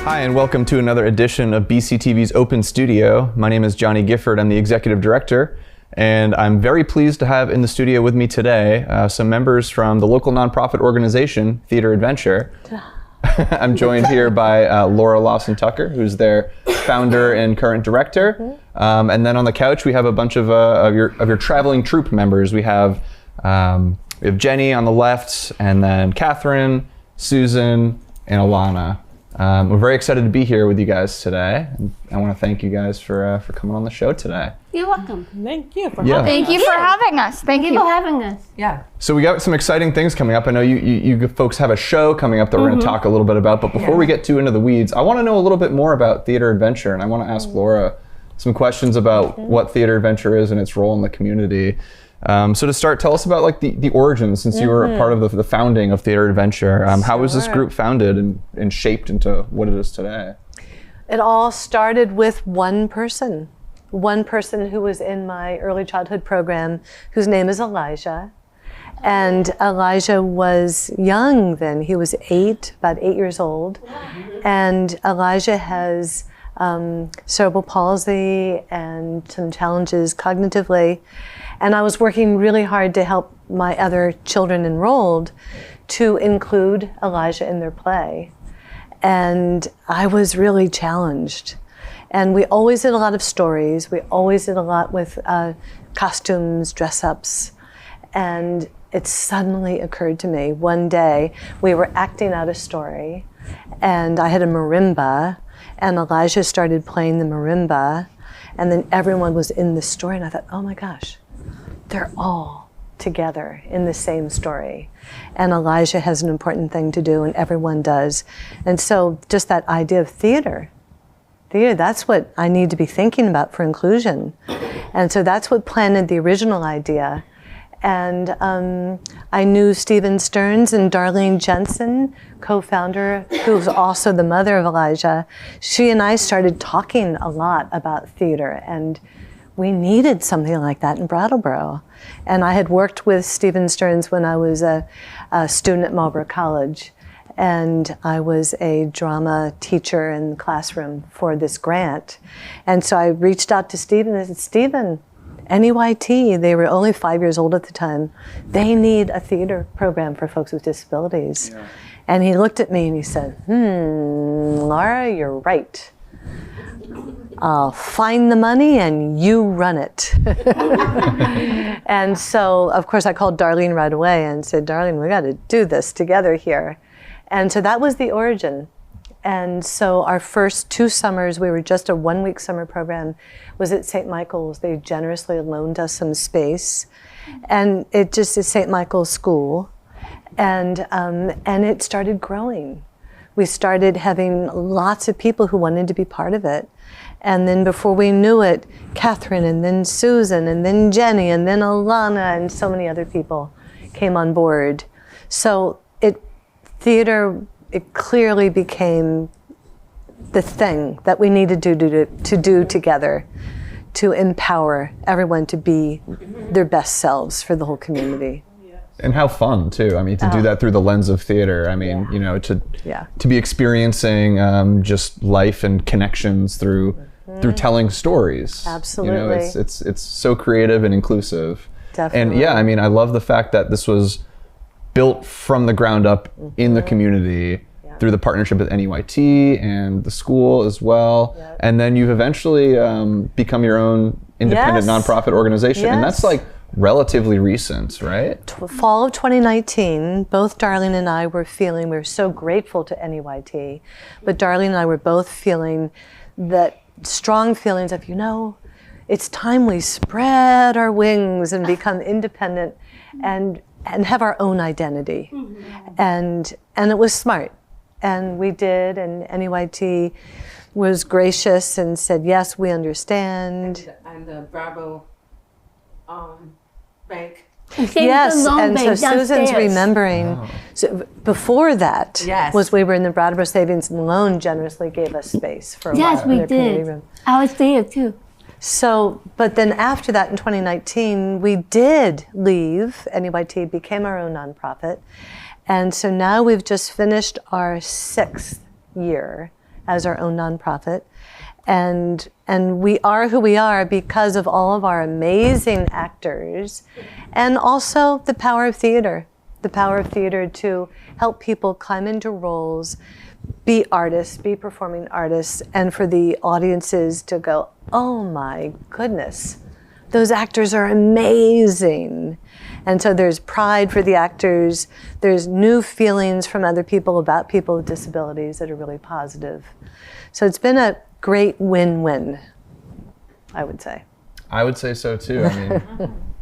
Hi, and welcome to another edition of BCTV's Open Studio. My name is Johnny Gifford. I'm the executive director, and I'm very pleased to have in the studio with me today some members from the local nonprofit organization, Theatre Adventure. I'm joined here by Laura Lawson Tucker, who's their founder and current director. And then on the couch, we have a bunch of your traveling troupe members. We have Jenny on the left, and then Catherine, Susan, and Alana. We're very excited to be here with you guys today. And I want to thank you guys for coming on the show today. You're welcome. Thank you for having us. Thank you for having us. Thank you for having us. Yeah. So we got some exciting things coming up. I know you folks have a show coming up that we're going to talk a little bit about. But before we get too into the weeds, I want to know a little bit more about Theatre Adventure, and I want to ask Laura some questions about what Theatre Adventure is and its role in the community. So to start, tell us about like the origins, since you were part of the founding of Theatre Adventure. How was this group founded and shaped into what it is today? It all started with one person who was in my early childhood program, whose name is Elijah. And Elijah was young then. He was about 8 years old. And Elijah has cerebral palsy and some challenges cognitively. And I was working really hard to help my other children enrolled to include Elijah in their play. And I was really challenged. And we always did a lot of stories. We always did a lot with costumes, dress-ups. And it suddenly occurred to me one day, we were acting out a story, and I had a marimba, and Elijah started playing the marimba, and then everyone was in the story, and I thought, oh my gosh, they're all together in the same story. And Elijah has an important thing to do, and everyone does. And so just that idea of theater, that's what I need to be thinking about for inclusion. And so that's what planted the original idea. And I knew Stephen Stearns and Darlene Jensen, co-founder, who's also the mother of Elijah. She and I started talking a lot about theater, and we needed something like that in Brattleboro. And I had worked with Stephen Stearns when I was a student at Marlborough College. And I was a drama teacher in the classroom for this grant. And so I reached out to Stephen and I said, Stephen, NEYT, they were only 5 years old at the time. They need a theater program for folks with disabilities. Yeah. And he looked at me and he said, Laura, you're right. I'll find the money and you run it. And so, of course, I called Darlene right away and said, Darlene, we got to do this together here. And so that was the origin. And so our first 2 summers, we were just a 1-week summer program, was at St. Michael's. They generously loaned us some space. And it just is St. Michael's School. And it started growing. We started having lots of people who wanted to be part of it. And then before we knew it, Catherine, and then Susan, and then Jenny, and then Alana, and so many other people came on board. So theater, it clearly became the thing that we needed to do together to empower everyone to be their best selves for the whole community. And how fun too. I mean, to do that through the lens of theater. I mean, you know, to be experiencing just life and connections through telling stories. Absolutely. You know, it's so creative and inclusive. Definitely. And I mean, I love the fact that this was built from the ground up in the community through the partnership with NEYT and the school as well. Yep. And then you've eventually become your own independent nonprofit organization. And that's like relatively recent, right? Fall of 2019, both Darlene and I were feeling, we were so grateful to NEYT, but Darlene and I were both feeling that strong feelings of, you know, it's time we spread our wings and become independent and have our own identity. And it was smart. And we did, and NEYT was gracious and said, yes, we understand. And the Bravo bank. Yes, and so Susan's remembering. So before that was we were in the Brattleboro Savings and Loan generously gave us space for a while. Yes, we did. I was there too. So, but then after that in 2019, we did leave. NEYT became our own nonprofit. And so now we've just finished our 6th year as our own nonprofit. And we are who we are because of all of our amazing actors, and also the power of theater. The power of theater to help people climb into roles, be artists, be performing artists, and for the audiences to go, oh my goodness, those actors are amazing. And so there's pride for the actors, there's new feelings from other people about people with disabilities that are really positive. So it's been a great win-win, I would say. I would say so too. I mean,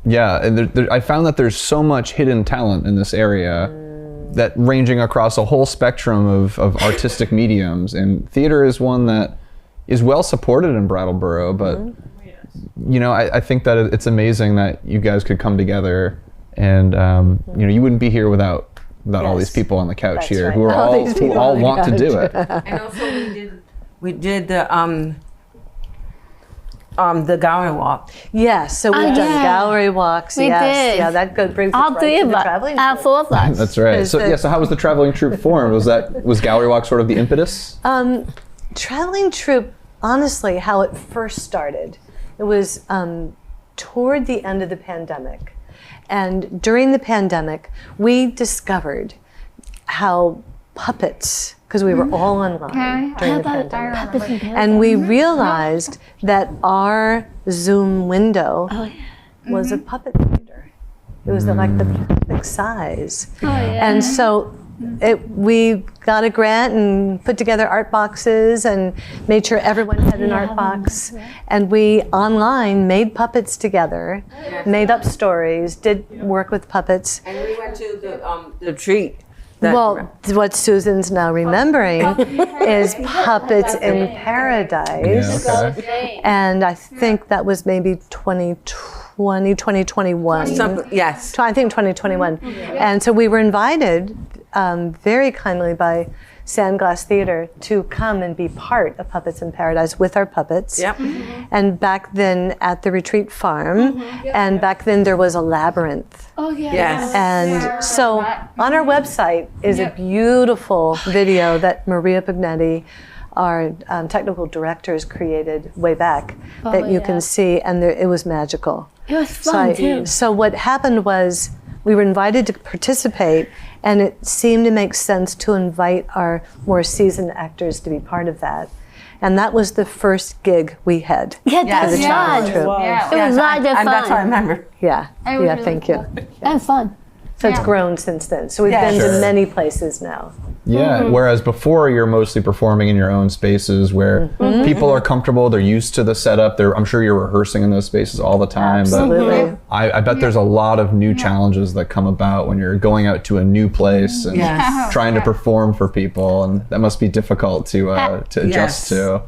yeah, and I found that there's so much hidden talent in this area that ranging across a whole spectrum of artistic mediums, and theater is one that is well supported in Brattleboro, but you know, I think that it's amazing that you guys could come together, and you know, you wouldn't be here without all these people on the couch here who are who all want to do it. And also we did the gallery walk. Yes, so we've done gallery walks. We did. Yeah, that brings us All right three to of the us, traveling all troupe. 4 of us. That's right. So yeah, so how was the traveling troupe formed? Was gallery walk sort of the impetus? Traveling troupe, honestly, how it first started, it was toward the end of the pandemic. And during the pandemic, we discovered how puppets, because we were all online during the pandemic, and we realized that our Zoom window was a puppet theater. It was like the perfect size. And so we got a grant and put together art boxes and made sure everyone had an art box. And we online made puppets together, made up stories, did work with puppets. And we went to the treat. Well, what Susan's now remembering is Puppets in Paradise. Yeah, okay. And I think that was maybe 2021. Yes. I think 2021. And so we were invited very kindly by Sandglass Theater to come and be part of Puppets in Paradise with our puppets. Yep. And back then at the retreat farm, and back then there was a labyrinth. Yes. And so on our website is a beautiful video that Maria Pignetti, our technical directors, created way back that you can see, and it was magical. It was fun too. So what happened was we were invited to participate, and it seemed to make sense to invite our more seasoned actors to be part of that. And that was the first gig we had. Yeah, that was fun. Troupe. It was a lot of fun. That's what I remember. Yeah, thank you. That was fun. So it's grown since then. So we've been to many places now. Yeah, whereas before you're mostly performing in your own spaces where people are comfortable, they're used to the setup. I'm sure you're rehearsing in those spaces all the time. Absolutely. But I bet there's a lot of new challenges that come about when you're going out to a new place and trying to perform for people, and that must be difficult to adjust to.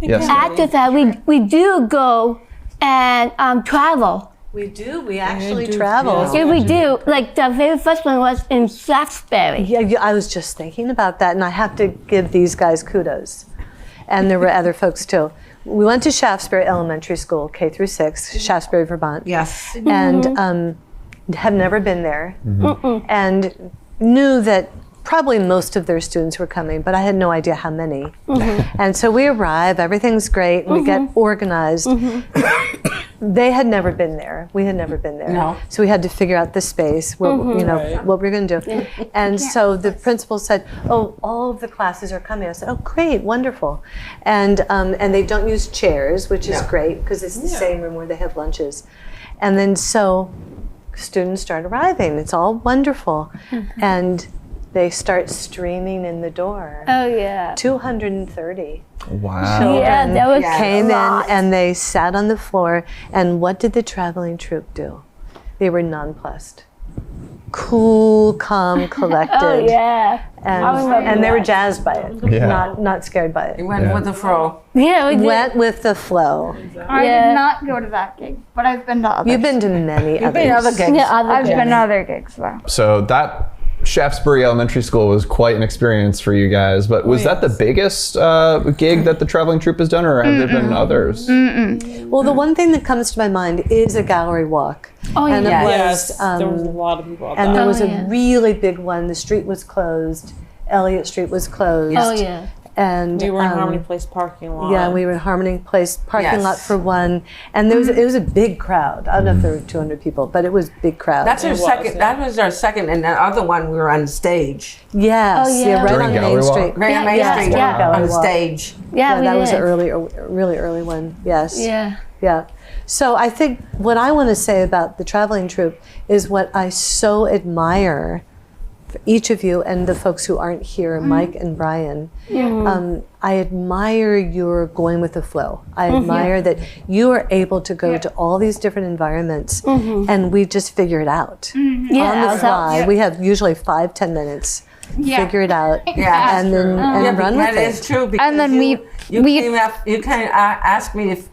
Yes. After that, we do go and travel. We do. We actually travel. Yeah, we do. Like the very first one was in Shaftesbury. Yeah, I was just thinking about that, and I have to give these guys kudos. And there were other folks too. We went to Shaftesbury Elementary School, K through 6, Shaftesbury, Vermont. Yes. And have never been there, and knew that probably most of their students were coming, but I had no idea how many. And so we arrive, everything's great, and we get organized. They had never been there. We had never been there. No. So we had to figure out the space, what we're going to do. And so the principal said, "Oh, all of the classes are coming." I said, "Oh, great, wonderful." And they don't use chairs, which is great because it's the same room where they have lunches. And then so students start arriving. It's all wonderful, and they start streaming in the door. 230. Wow. Children that was came in and they sat on the floor, and what did the traveling troupe do? They were nonplussed. Cool, calm, collected. And they were jazzed by it, not scared by We it. went with the flow. Yeah, we did. Went with the flow. I did not go to that gig, but I've been to others. You've been to many others. been to other gigs. I've been to other gigs though. So that Shaftesbury Elementary School was quite an experience for you guys, but was that the biggest gig that the traveling troupe has done, or have there been others? Well, the one thing that comes to my mind is a gallery walk. And it was, there was a lot of people out and there there. was a really big one. The street was closed. Elliott Street was closed. And We were in Harmony Place parking lot. yeah, we were in Harmony Place parking Yes. lot for one, and it was a big crowd. I don't know if there were 200 people, but it was a big crowd. That's our was, second. yeah. That was our second, and the other one we were on stage. yes, Oh, yeah. right During on Gallery Main Walk? Street. Right on Main Yeah, Street yeah. on Gallery the Walk. stage. Yeah, we that was did. a really early one. Yes. Yeah. Yeah. So I think what I want to say about the traveling troupe is what I so admire for each of you and the folks who aren't here, Mike and Brian. I admire your going with the flow. I admire that you are able to go to all these different environments and we just figure it out Yeah, on the fly. yeah. We have usually 5-10 minutes. Yeah. Figure it out, Yeah. and then Yeah, run that with is it. true. Because And then you we- came up. You kind of asked me if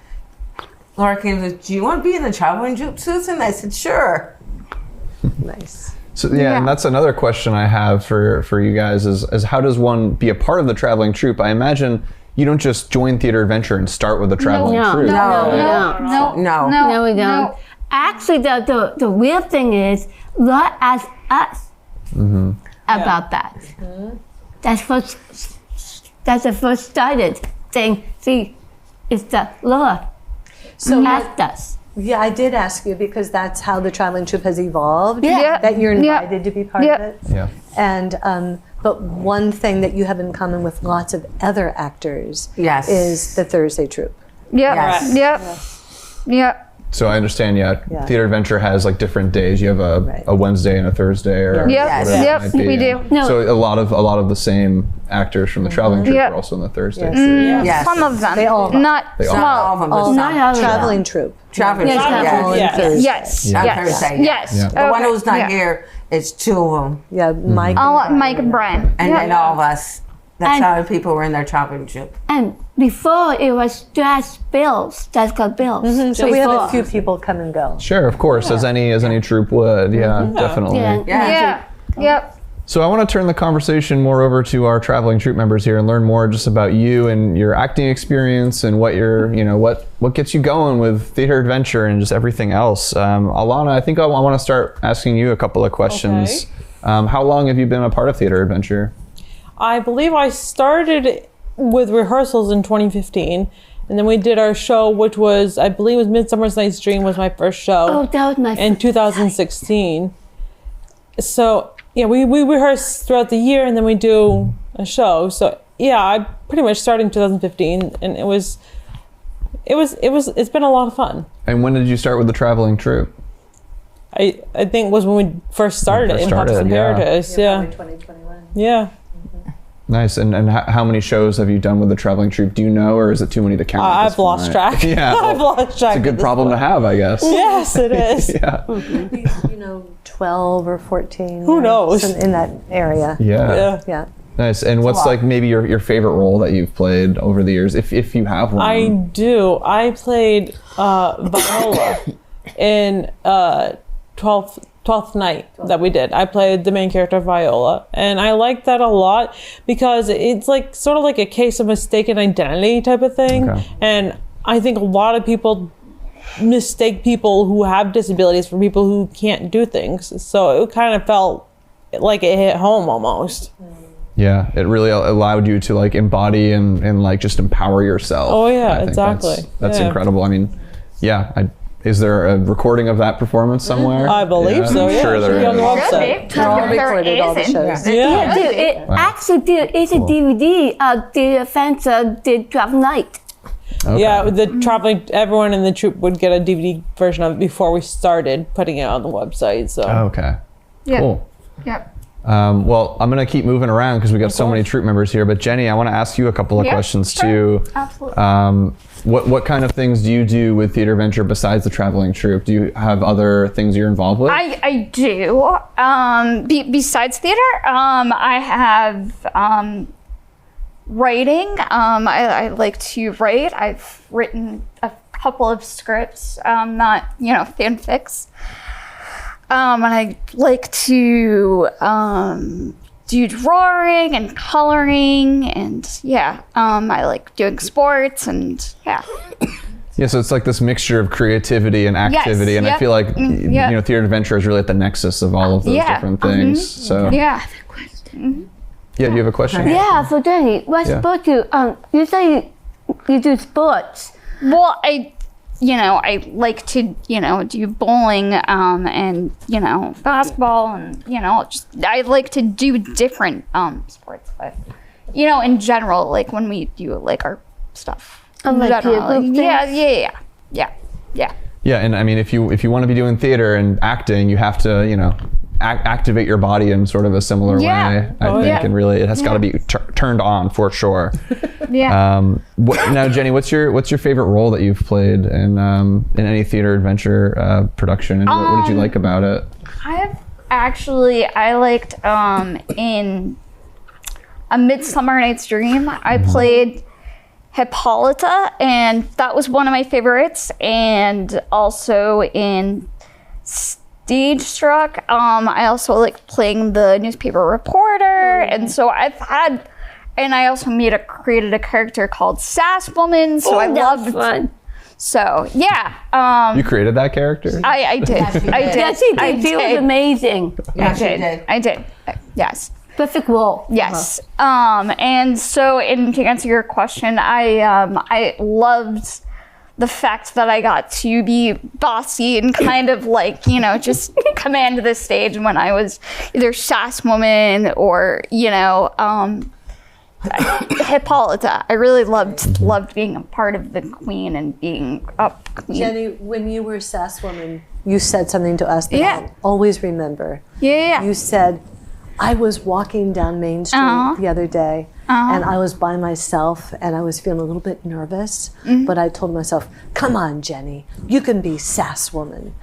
Laura came and said, "Do you want to be in the traveling troupe, Susan?" I said, "Sure." Nice. So yeah, and that's another question I have for you guys is how does one be a part of the traveling troupe? I imagine you don't just join Theatre Adventure and start with the traveling No, troupe. No. No, we don't. Actually, the weird thing is, Laura asked us about that. That's the first started thing. See, it's the Laura asked us. Yeah, I did ask you because that's how the traveling troupe has evolved. Yeah. That you're Yeah. invited to be part Yeah. of it. Yeah. And but one thing that you have in common with lots of other actors Yes. is the Thursday troupe. Yep. Yes. Yep. Yep. So I understand, yeah, Theatre Adventure has like different days. You have a Wednesday and a Thursday or Yeah. Yep. whatever it Yep. might be. We do. No. So a lot of the same actors from the traveling troupe Yeah. are also in the Thursday Yes. troupe. Yes. Some of them. They all are. Not They all small. Not all of them, but All some. Not all of them. traveling troupe. Traveling Yes, troupe. traveling. Yes. On Thursday. Yes. Yeah. On Yes. Thursday. Yes. Yeah. The one Okay. who's not Yeah. here, it's two of them, Yeah, Mike. Mike and Brian. and Yeah. then all of us. That's And- how the people were in their traveling troupe. And before it was just Bills, Jessica Bills. So we have a Before. few people come and go. Sure, of course, as any troupe would. Yeah, definitely. Yeah. Yeah. Yep. So I want to turn the conversation more over to our traveling troupe members here and learn more just about you and your acting experience and what what gets you going with Theatre Adventure and just everything else. Alana, I think I want to start asking you a couple of questions. How long have you been a part of Theatre Adventure? I believe I started with rehearsals in 2015, and then we did our show, which was, I believe, was Midsummer's Night's Dream was my first show Oh, that was my in 2016. So yeah, we rehearse throughout the year, and then we do a show. So yeah, I pretty much started in 2015, and it's been a lot of fun. And when did you start with the traveling troupe? I think it was when we first started it in started, Pops and yeah. Paradise. Probably Yeah, 2021. yeah. Nice. And how many shows have you done with the traveling troupe? Do you know, or is it too many to count? at this I've lost point? track. Yeah, I've lost track. it's a good problem to have, I guess. Yes, it is. Yeah. 12 or 14. Who knows? In that area. Yeah. Yeah. Yeah. Nice. And what's like maybe your favorite role that you've played over the years, if you have one? I do. I played Viola in 12th Night that we did. I played the main character Viola, and I liked that a lot because it's like sort of like a case of mistaken identity type of thing. Okay. And I think a lot of people mistake people who have disabilities for people who can't do things. So it kind of felt like it hit home almost. Yeah, it really allowed you to like embody and like just empower yourself. Oh, yeah, I think exactly. That's Yeah. incredible. I mean, yeah. Is there a recording of that performance somewhere? I believe so, I'm yeah. sure It should there be on the is. website. They're all recorded, all the shows. Yeah. Dude, it's a DVD of the Adventure did Travel Night. Okay. Yeah, the traveling, everyone in the troupe would get a DVD version of it before we started putting it on the website. So Okay. Yep. Cool. Yep. Well, I'm going to keep moving around because we got so many troupe members here. But Jenny, I want to ask you a couple of Yeah, questions sure. too. Absolutely. What kind of things do you do with Theatre Adventure besides the traveling troupe? Do you have other things you're involved with? I do. Besides theater, I have writing. I like to write. I've written a couple of scripts, not fanfics. And I like to do drawing and coloring, and I like doing sports, and Yeah, so it's like this mixture of creativity and activity, and I yep, feel like yep. Theatre Adventure is really at the nexus of all of those different things. So yeah. Yeah, do you have a question? Yeah, so Jenny, what Yeah. sport you say you do sports. Well, I like to, do bowling, and, basketball and, just, I like to do different, sports, but, in general, like when we do like our stuff. And like generally. your group Yeah. Yeah, and I mean, if you want to be doing theater and acting, you have to, activate your body in sort of a similar Yeah. way. I think, and really, it has got to be turned on for sure. Yeah. Now, Jenny, what's your favorite role that you've played in any theater adventure production, and what did you like about it? I liked in A Midsummer Night's Dream. I played Hippolyta, and that was one of my favorites. And also in Stage Struck, I also like playing the newspaper reporter. And so I also created a character called Sass Woman. So I loved fun. So yeah. You created that character? I did. I did. Yes, he did. She was amazing. Yeah, she did. I did. Yes. Perfect role. Yes. And so, to answer your question, I loved the fact that I got to be bossy and kind of like, just command the stage when I was either Sass Woman or, Hippolyta. I really loved being a part of the queen and being a queen. Jenny, when you were Sass Woman, you said something to us that I'll always remember. Yeah. You said, I was walking down Main Street the other day, and I was by myself, and I was feeling a little bit nervous, but I told myself, come on, Jenny, you can be Sass Woman.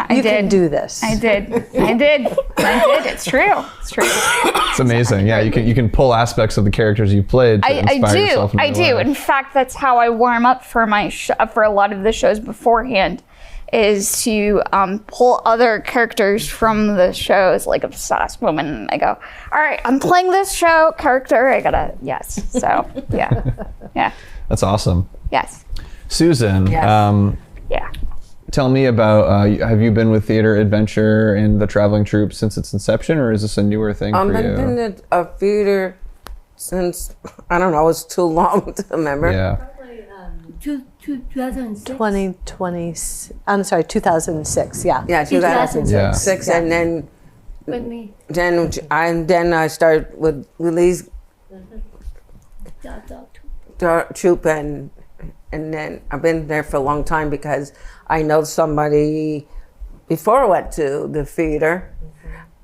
You can do this. I did. It's true. It's amazing. Yeah, you can pull aspects of the characters you've played to inspire yourself. I do. In fact, that's how I warm up for my for a lot of the shows beforehand, is to pull other characters from the shows, like a Sass Woman. And I go, all right, I'm playing this show character. I gotta, yes. So, yeah. That's awesome. Yes. Susan, Yeah. tell me about, have you been with Theatre Adventure and the Traveling Troupe since its inception, or is this a newer thing for you? I've been in a theater since, I don't know, it was too long to remember. Yeah. 2006. 2006, yeah. Yeah, 2006. Yeah. And then With me. then I started with Lily's troupe, and then I've been there for a long time because I know somebody before I went to the theater.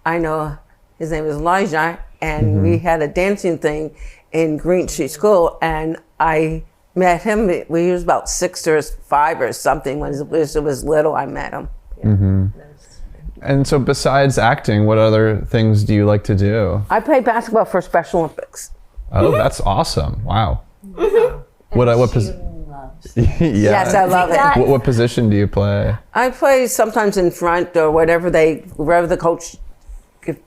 I know his name is Elijah, and we had a dancing thing in Green Street School, and I met him when he was about 6 or 5 or something. When it was little, I met him. And so besides acting, what other things do you like to do? I played basketball for Special Olympics. Oh, that's awesome. Wow. What position? Yes, I love it. What position do you play? I play sometimes in front or wherever the coach give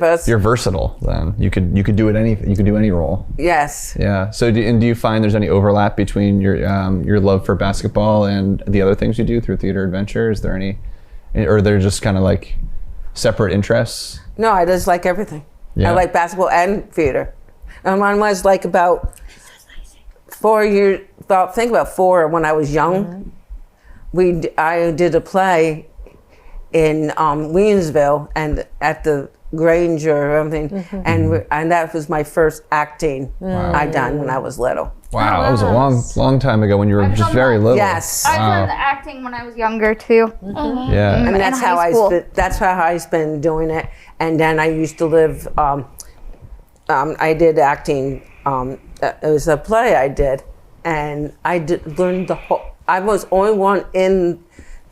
us. You're versatile then. You could do you could do any role. Yes. Yeah. So do you find there's any overlap between your love for basketball and the other things you do through Theatre Adventure? Is there any, or they're just kind of like separate interests? No, I just like everything. Yeah. I like basketball and theater. And mine was like about 4 years, about 4 when I was young. I did a play in Williamsville and at the Grange or everything, and that was my first acting I done when I was little. Wow, that was a long time ago when you were just very little. Yes. I've done acting when I was younger too. Yeah. And that's how high I been doing it. And then I used to live. I did acting. It was a play I did, and learned the whole. I was only one in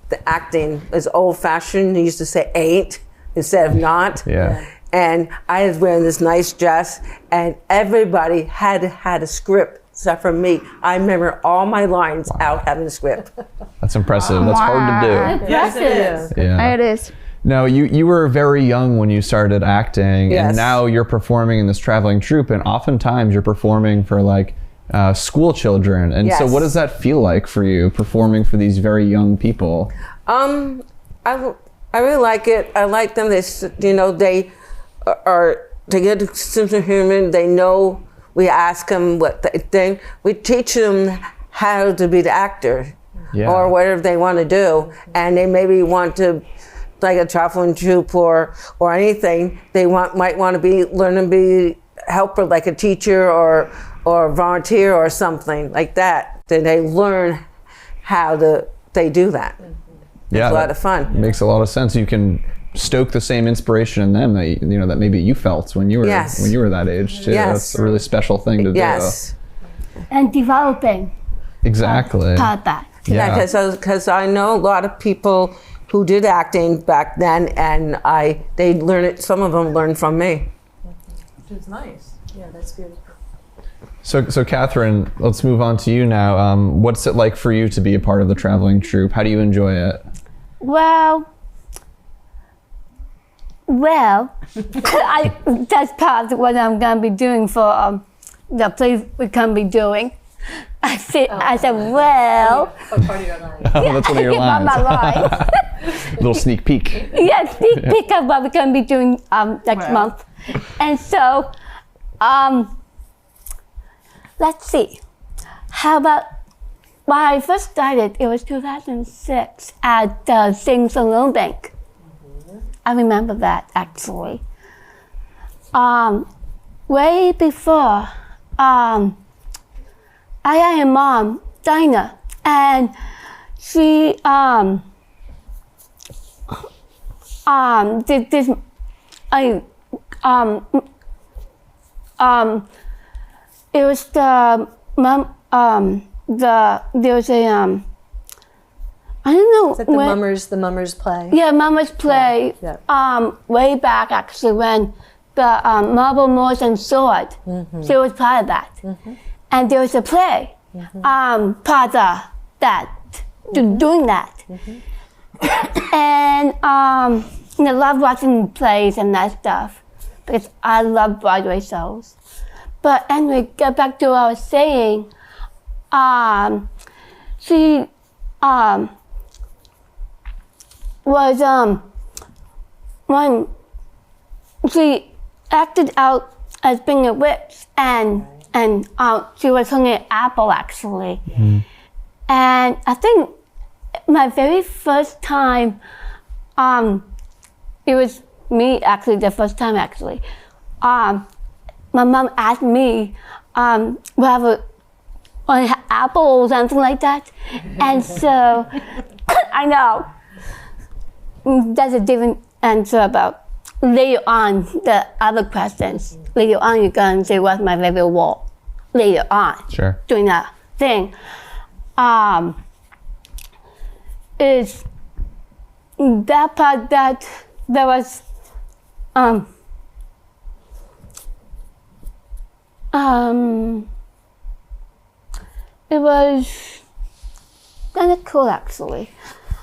the acting. It was old fashioned. They used to say ain't instead of not. Yeah. And I was wearing this nice dress, and everybody had a script except for me. I remember all my lines out having a script. That's impressive. That's hard to do. Yes, it is. Yeah. It is. Now, you were very young when you started acting, Yes. and now you're performing in this traveling troupe, and oftentimes you're performing for like school children. And so Yes. what does that feel like for you, performing for these very young people? I really like it. I like them. They are they get a sense of humor. They know. We ask them what they think. We teach them how to be the actor, or whatever they want to do, and they maybe want to, like a traveling troupe or anything. They might want to learn to be helper, like a teacher or volunteer or something like that. Then they learn how they do that. Yeah, it's a lot of fun. Makes a lot of sense. You can stoke the same inspiration in them that that maybe you felt when you were that age too. Yes. That's a really special thing to do. Yes. And developing Exactly. part that. Yeah, because I know a lot of people who did acting back then, and they learn it. Some of them learned from me. Which is nice. Yeah, that's beautiful. So Catherine, let's move on to you now. What's it like for you to be a part of the traveling troupe? How do you enjoy it? Well, that's part of what I'm going to be doing for the play we're going to be doing. I said, well. What part of your life? Oh, that's one of your lines. My line. Little sneak peek. Yeah, sneak peek of what we're going to be doing next month. And so, let's see. How about, when I first started, it was 2006 at the Sing Saloon Bank. I remember that, actually. Way before, I had a mom, Dinah, and she did this. It was the mom. There was a I don't know. Is that the Mummers play? Yeah, Mummers play. Yeah. Way back actually when the Marble Moors and Sword. She was part of that. And there was a play, part of that, doing that. And I love watching plays and that stuff because I love Broadway shows. But anyway, get back to what I was saying. She was when she acted out as being a witch and she was holding an apple actually. And I think my very first time, it was me actually, the first time actually. My mom asked me, whether an apple or something like that. And so, I know, that's a different answer about later on the other questions. Later on you're going to say what's my favorite wall. Later on, Sure. doing that thing. Is that part that was it was kind of cool actually.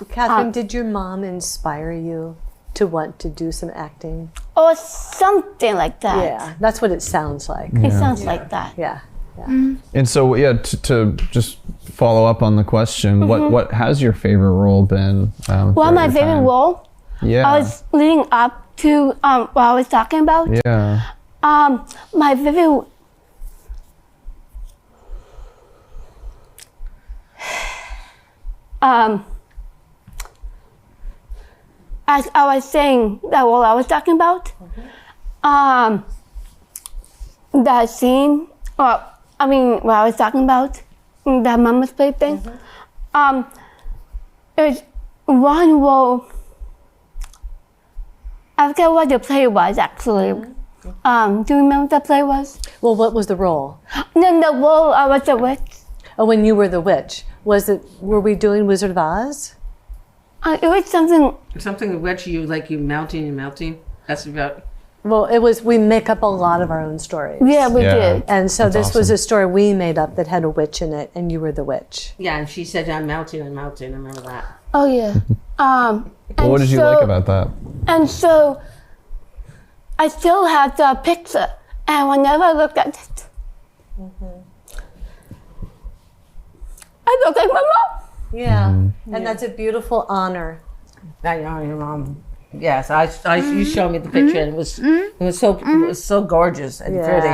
Catherine, did your mom inspire you to want to do some acting? Or something like that. Yeah, that's what it sounds like. It sounds like that. Yeah. And so, to just follow up on the question, what has your favorite role been? Well, my favorite role, Yeah. I was leading up to what I was talking about. Yeah. My favorite. As I was saying, that what I was talking about, that scene, what I was talking about, that Mama's Play thing, it was one role. I forget what the play was actually. Do you remember what the play was? Well, what was the role? No, the role I was a witch. Oh, when you were the witch. Were we doing Wizard of Oz? It was something. Something which you melting. That's about. Well, we make up a lot of our own stories. Yeah, we Yeah. did. And so That's this was awesome. a story we made up that had a witch in it, and you were the witch. Yeah, and she said, I'm melting. I remember that. Oh yeah. Well, what did you like about that? And so, I still have the picture, and whenever I look at it, I look like my mom. Yeah. And that's a beautiful honor. That your mom Yes, you showed me the picture, and it was so gorgeous and pretty.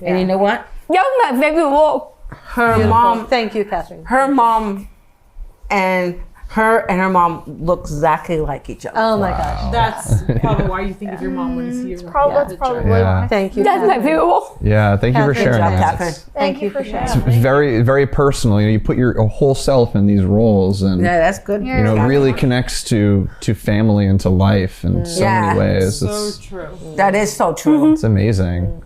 And you know what? That's my favorite role. Her mom. Thank you, Catherine. Her mom and her mom look exactly like each other. Oh my gosh. That's probably why you think of your mom when you see her. That's probably Yeah. why. Thank you. That's my Catherine. favorite role. Yeah, thank you for Catherine, sharing Good job, that. Catherine. Thank you for sharing. It's very, very personal. You put your whole self in these roles, and Yeah, that's good. you know, really connects to family and to life in so Yeah. many ways. So It's true. That is so true. it's amazing.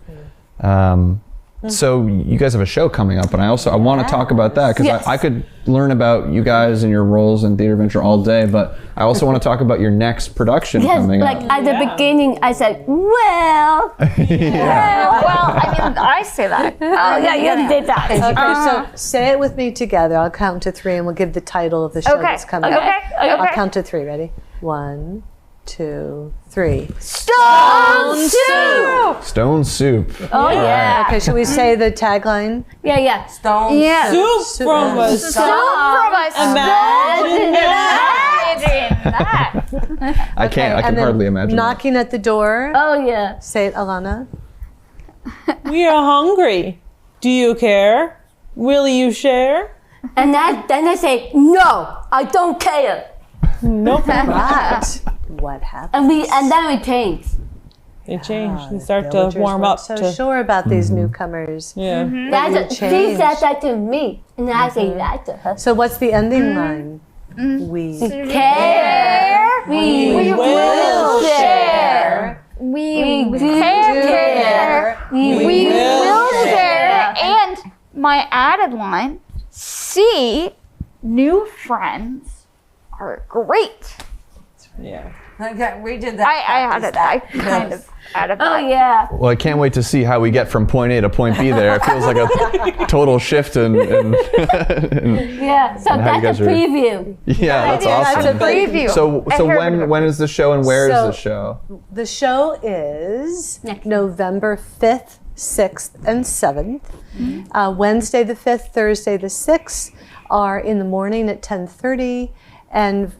So you guys have a show coming up, and I want to talk about that because Yes. I could learn about you guys and your roles in Theatre Adventure all day, but I also want to talk about your next production Yes, coming like up. at the beginning, I said, well, Well, I mean, I say that. oh yeah, you did that. Okay, so say it with me together. I'll count to 3 and we'll give the title of the show Okay. that's coming Okay. up. I'll Okay. count to 3. Ready? 1, 2, 3. Stone soup. Stone Soup. Oh yeah. Okay, should we say the tagline? Yeah. Stone. Yeah. Soup from a From us. Imagine Imagine that. I can't. I can And then hardly imagine. that. knocking at the door. Oh yeah. Say it, Alana. We are hungry. Do you care? Will you share? And then I say, no, I don't care. Nope. Right. What happened? And then we change. They change. They start to Villagers warm weren't up so to. sure about these newcomers. Yeah. That's she changed. said that to me, and I say that to her. So what's the ending line? We Care. We will share. We do care. We We will will share. share. And my added line, see, new friends are great. Yeah. Okay, we did that. I added that. I kind of added Oh that. yeah. Well, I can't wait to see how we get from point A to point B there. It feels like a total shift in Yeah. So how you guys that's a are- preview. yeah, that's That's awesome. a Preview. So I heard when is the show and where is So- the show? The show is Next. November 5th, 6th, and 7th. Wednesday the 5th, Thursday the 6th are in the morning at 10:30, and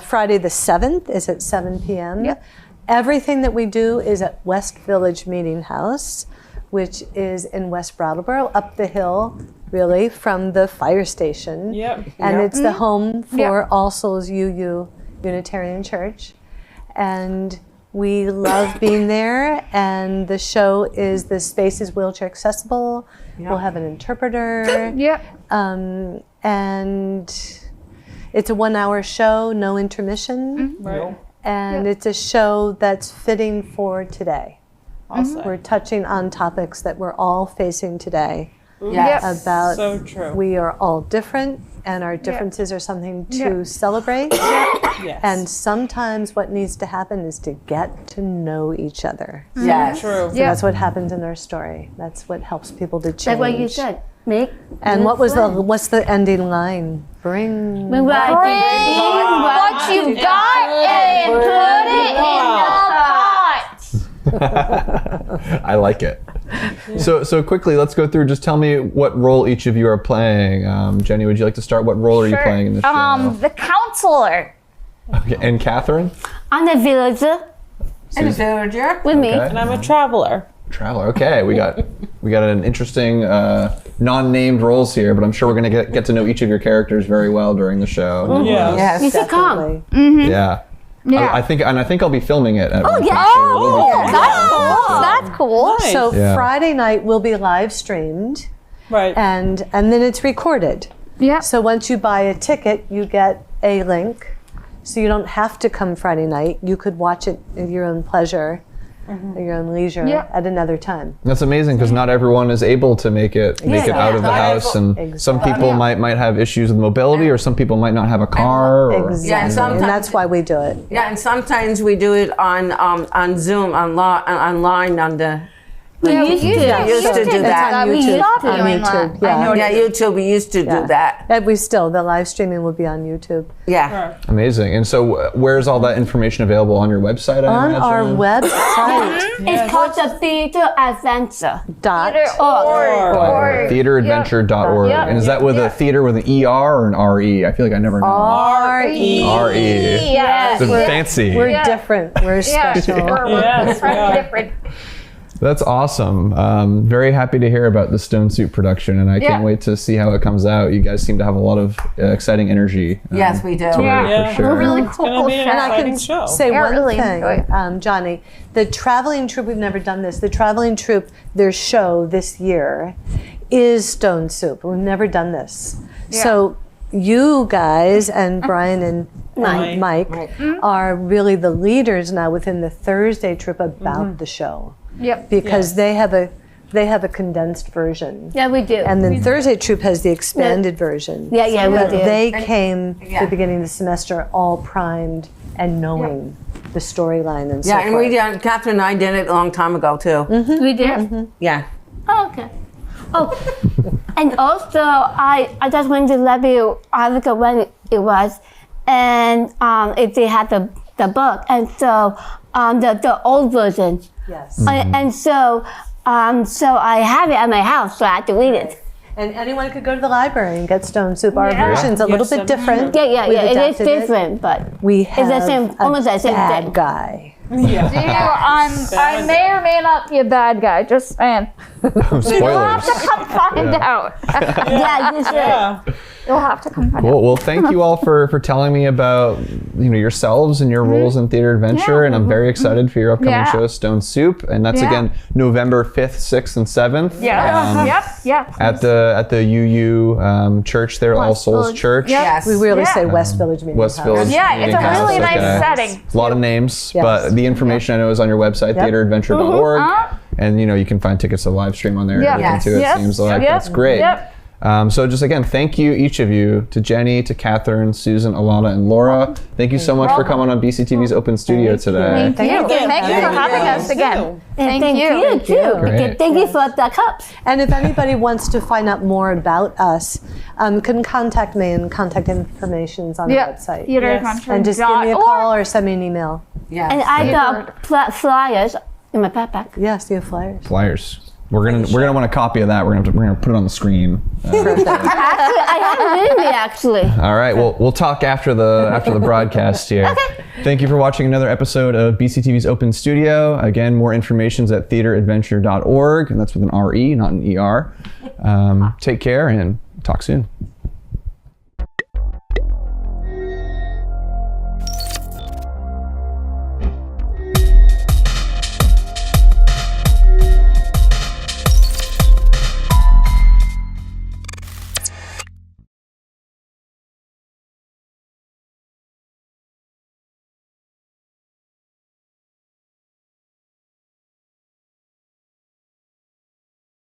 Friday the 7th is at 7 p.m. Yep. Everything that we do is at West Village Meeting House, which is in West Brattleboro, up the hill, really, from the fire station. Yep. And it's the home for Yep. All Souls UU Unitarian Church. And we love being there. And the show is, the space is wheelchair accessible. We'll have an interpreter. Yep. And it's a 1-hour show, no intermission. Right. And it's a show that's fitting for today. Also. We're touching on topics that we're all facing today Yes. about So true. we are all different and our differences are something to Yeah. celebrate. Yes. And sometimes what needs to happen is to get to know each other. Yes. True. So Yeah. that's what happens in our story. That's what helps people to change. Like what you said. Make. And new what was friends. what's the ending line? Bring When Bring what you got and put it in the pot. I like it. So quickly, let's go through. Just tell me what role each of you are playing. Jenny, would you like to start? What role are you playing in this show? The counselor. Okay. And Catherine? I'm the villager And the villager. with me. Okay. And I'm a traveler. Traveler. Okay, we got an interesting non-named roles here, but I'm sure we're gonna get to know each of your characters very well during the show. Yeah. Yes. You should come. definitely. Yeah. Yeah. I think I'll be filming it. At one point, yeah. so we'll be filming it. That's cool. That's cool. Nice. So Yeah. Friday night will be live streamed Right. and then it's recorded. Yeah. So once you buy a ticket, you get a link. So you don't have to come Friday night. You could watch it at your own pleasure, at your own leisure Yeah. at another time. That's amazing because not everyone is able to make it out of the house, and some people might have issues with mobility, or some people might not have a car. Or, Exactly. Yeah, and sometimes- and that's why we do it. Yeah, and sometimes we do it on Zoom, online on the We used to. used to do that. On We YouTube. used Stop to. doing On that. YouTube, I yeah. know Yeah, YouTube, we used to do that. And we still, the live streaming will be on YouTube. Yeah. Amazing. And so, where's all that information available on your website? I On imagine? our website, It's called the Theatre Adventure. dot. Or Theatreadventure.org. Yeah. And is that with a theater with an ER or an RE? I feel like I never know. R-E. RE. Yes. It's fancy. We're different. We're special. We're Yes, we are. different. That's awesome. Very happy to hear about the Stone Soup production, and I Yeah. can't wait to see how it comes out. You guys seem to have a lot of exciting energy. Yes, we do. to it, Yeah. for sure. We're really It's gonna cool. be an And I exciting can show. say Yeah, one really thing, enjoy Johnny. The traveling troupe, we've never done this. The traveling troupe, their show this year is Stone Soup. We've never done this. So you guys and Brian and Mike are really the leaders now within the Thursday troupe about the show, Yep. because they have a condensed version. Yeah, we do. And then Thursday troupe has the expanded version. Yeah, we But do. they came at Yeah. the beginning of the semester all primed and knowing the storyline and so Yeah, and forth. we did, Catherine and I did it a long time ago too. We did. Yeah. Oh, okay. Oh, and also I just wanted to let you. I forgot when it was, and if they had the book, and so the old version, Yes. and so I have it at my house, so I have to read it. And anyone could go to the library and get Stone Soup. Our version's a little Yes, bit different. Yeah, We've it is adapted different, but We have the same- a almost the same bad thing. guy. I may or may not be a bad guy. Just saying. You'll have Spoilers. to come find out. yeah, you should. Yeah. You'll have to come find out. Cool. Well, thank you all for telling me about yourselves and your roles in Theatre Adventure, and I'm very excited for your upcoming Yeah. show, Stone Soup, and that's Yeah. again November 5th, 6th, and 7th. Yeah. Yep. At the UU church there, All West Souls Village. Church. Yep. Yes. We really say Um, West Village Meeting West House. Village. Yeah, it's Meeting a House, really nice okay. setting. A lot of names, Yes. but the information I know is on your website, theatreadventure.org, and you can find tickets to live stream on there. Yeah. And everything too. It Yes. seems like Yep. that's great. Yep. So just again, thank you each of you, to Jenny, to Catherine, Susan, Alana, and Laura. Thank you so much for coming on BCTV's Open Studio today. Thank you. Thank you for having us again. And Thank you. too. Great. Thank you for the cups. And if anybody wants to find out more about us, can contact me, and contact information's on the Yep. website. Theatre Yes. Adventure. And just give me a call or send me an email. Yes. And I got flyers in my backpack. Yes, you have flyers. Flyers. We're gonna want a copy of that. We're gonna put it on the screen. Actually, I have it with me actually. All right. Well, we'll talk after the broadcast here. Thank you for watching another episode of BCTV's Open Studio. Again, more information's at theatreadventure.org, and that's with an RE, not an ER. Take care and talk soon.